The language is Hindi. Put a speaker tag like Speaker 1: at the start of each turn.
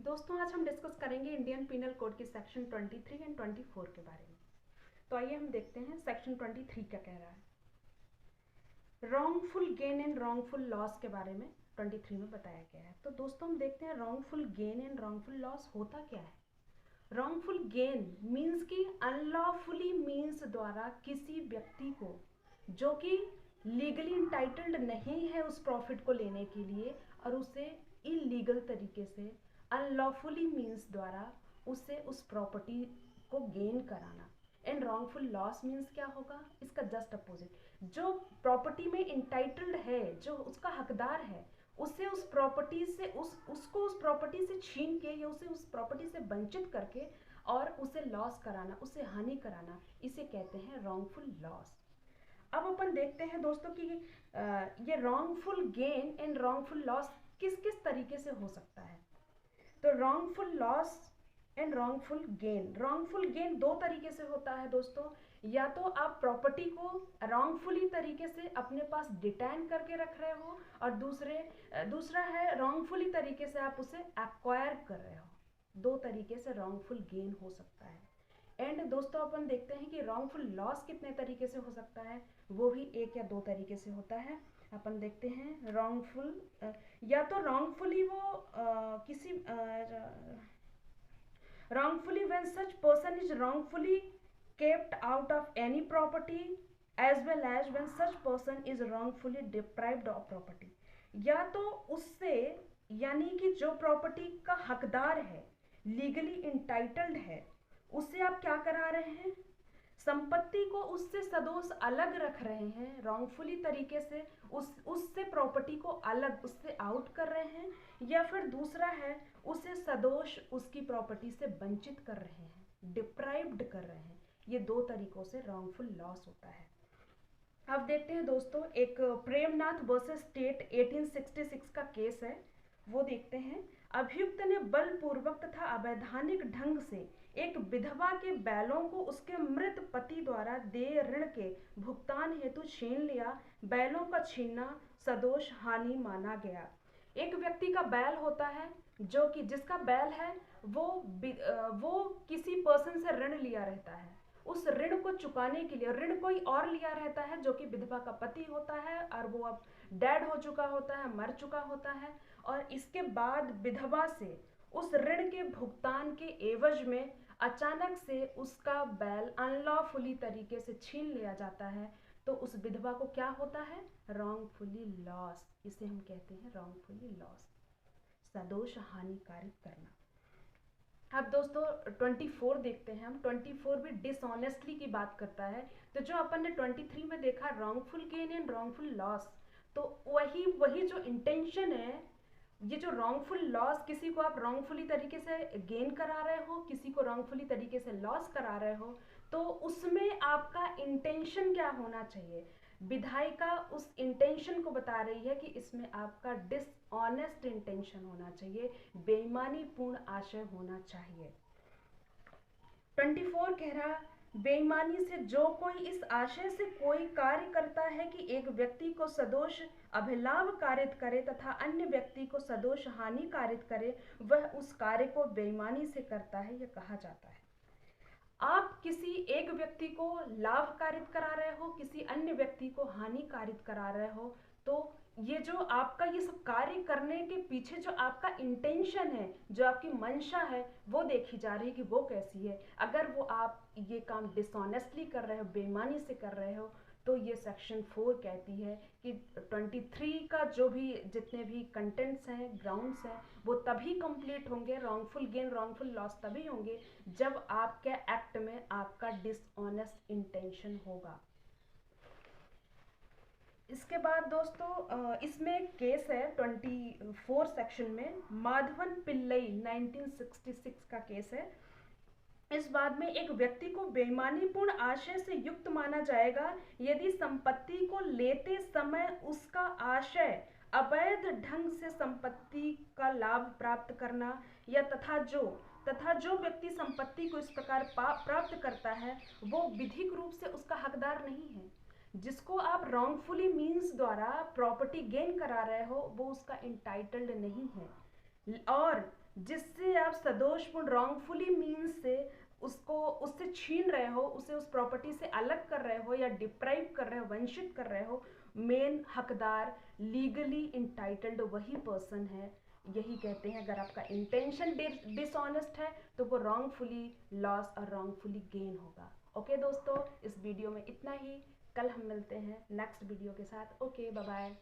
Speaker 1: दोस्तों आज हम डिस्कस करेंगे इंडियन पीनल कोड की सेक्शन 23 एंड 24 के बारे में। तो आइए हम देखते हैं सेक्शन 23 क्या कह रहा है। Wrongful gain and wrongful loss के बारे में 23 में बताया गया है। तो दोस्तों हम देखते हैं wrongful gain and wrongful loss होता क्या है। रॉन्गफुल गेन मीन्स कि अनलॉफुली मीन्स द्वारा किसी व्यक्ति को जो कि लीगली इंटाइटल्ड नहीं है उस प्रॉफिट को लेने के लिए और उसे इलीगल तरीके से अनलॉफुली मीन्स द्वारा उसे उस प्रॉपर्टी को गेन कराना। एंड रॉन्गफुल लॉस मीन्स क्या होगा, इसका जस्ट अपोजिट, जो प्रॉपर्टी में इंटाइटल्ड है, जो उसका हकदार है, उसे उस प्रॉपर्टी से उसको उस प्रॉपर्टी से छीन के या उसे उस प्रॉपर्टी से वंचित करके और उसे लॉस कराना, उसे हानि कराना, इसे कहते हैं रॉन्गफुल लॉस। अब अपन देखते हैं दोस्तों कि ये wrongful gain and wrongful loss किस किस तरीके से हो सकता है। तो wrongful loss and wrongful gain दो तरीके से होता है दोस्तों। या तो आप प्रॉपर्टी को रॉन्गफुली तरीके से अपने पास डिटेन करके रख रहे हो और दूसरा है रॉन्गफुली तरीके से आप उसे एक्वायर कर रहे हो। दो तरीके से रॉन्गफुल गेन हो सकता है। एंड दोस्तों अपन देखते हैं कि रॉन्गफुल लॉस कितने तरीके से हो सकता है, वो भी एक या दो तरीके से होता है। अपन देखते हैं रॉन्गफुल, या तो रॉन्गफुली वो किसी wrongfully when such person is wrongfully kept out of any property as well as when such person is wrongfully deprived of property। या तो उससे, यानी कि जो प्रॉपर्टी का हकदार है, लीगली इंटाइटल्ड है, उससे आप क्या करा रहे हैं, संपत्ति को उससे सदोष अलग रख रहे हैं रॉन्गफुली तरीके से, उससे प्रॉपर्टी को अलग उससे आउट कर रहे हैं, या फिर दूसरा है उसे सदोष उसकी प्रॉपर्टी से वंचित कर रहे हैं, डिप्राइव्ड कर रहे हैं। ये दो तरीकों से रॉन्गफुल लॉस होता है। अब देखते हैं दोस्तों एक प्रेमनाथ वर्सेस स्टेट 1866 का केस है, वो देखते हैं। अभियुक्त ने बलपूर्वक तथा अवैधानिक ढंग से एक विधवा के बैलों को उसके मृत पति द्वारा देय ऋण के भुगतान हेतु छीन लिया। बैलों का छीनना सदोष हानि माना गया। एक व्यक्ति का बैल होता है, जो कि जिसका बैल है वो किसी पर्सन से ऋण लिया रहता है। उस ऋण को चुकाने के लिए ऋण कोई और लिया रहता है जो कि विधवा का पति होता है और वो अब डेड हो चुका होता है, मर चुका होता है। और इसके बाद विधवा से उस ऋण के भुगतान के एवज में अचानक से उसका बैल अनलॉफुली तरीके से छीन लिया जाता है। तो उस विधवा को क्या होता है, रॉन्गफुली लॉस। इसे हम कहते हैं रॉन्गफुली लॉस, सदोष हानिकारक करना। अब दोस्तों 24 देखते हैं हम। 24 भी डिसऑनेस्टली की बात करता है। तो जो अपन ने 23 में देखा wrongful gain and wrongful loss, तो वही जो इंटेंशन है, ये जो रॉन्गफुल लॉस, किसी को आप रॉन्गफुली तरीके से गेन करा रहे हो, किसी को रॉन्गफुली तरीके से लॉस करा रहे हो, तो उसमें आपका इंटेंशन क्या होना चाहिए। विधायिका उस इंटेंशन को बता रही है कि इसमें आपका डिसऑनेस्ट इंटेंशन होना चाहिए, बेईमानी पूर्ण आशय होना चाहिए। 24 कह रहा, बेईमानी से जो कोई इस आशय से कोई कार्य करता है कि एक व्यक्ति को सदोष अभिलाभ कारित करे तथा अन्य व्यक्ति को सदोष हानि कारित करे, वह उस कार्य को बेईमानी से करता है, यह कहा जाता है। आप किसी एक व्यक्ति को लाभ कारित करा रहे हो, किसी अन्य व्यक्ति को हानि कारित करा रहे हो, तो ये जो आपका ये सब कार्य करने के पीछे जो आपका इंटेंशन है, जो आपकी मंशा है, वो देखी जा रही है कि वो कैसी है। अगर वो आप ये काम डिसऑनेस्टली कर रहे हो, बेईमानी से कर रहे हो, तो ये सेक्शन 4 कहती है कि 23 का जो भी जितने भी कंटेंट्स हैं, ग्राउंड्स हैं, वो तभी कंप्लीट होंगे, रॉन्गफुल गेन रॉन्गफुल लॉस तभी होंगे जब आपके एक्ट में आपका डिसऑनेस्ट इंटेंशन होगा। इसके बाद दोस्तों इसमें एक केस है 24 सेक्शन में, माधवन पिल्लई 1966 का केस है। इस बात में एक व्यक्ति को बेईमानीपूर्ण आशय से युक्त माना जाएगा यदि संपत्ति को लेते समय उसका आशय अवैध ढंग से संपत्ति का लाभ प्राप्त करना, या तथा जो व्यक्ति संपत्ति को इस प्रकार प्राप्त करता है वो विधिक रूप से उसका हकदार नहीं है। जिसको आप रॉन्गफुली मीन्स द्वारा प्रॉपर्टी गेन करा रहे हो वो उसका इंटाइटल्ड नहीं है। और जिससे आप सदोषपूर्ण रॉन्गफुली मीन्स से उससे छीन रहे हो, उसे उस प्रॉपर्टी से अलग कर रहे हो या डिप्राइव कर रहे हो, वंचित कर रहे हो, मेन हकदार लीगली इंटाइटल्ड वही पर्सन है। यही कहते हैं अगर आपका इंटेंशन डिसऑनेस्ट है तो वो रॉन्गफुली लॉस और रॉन्गफुली गेन होगा। ओके दोस्तों, इस वीडियो में इतना ही। कल हम मिलते हैं नेक्स्ट वीडियो के साथ। Okay, bye bye.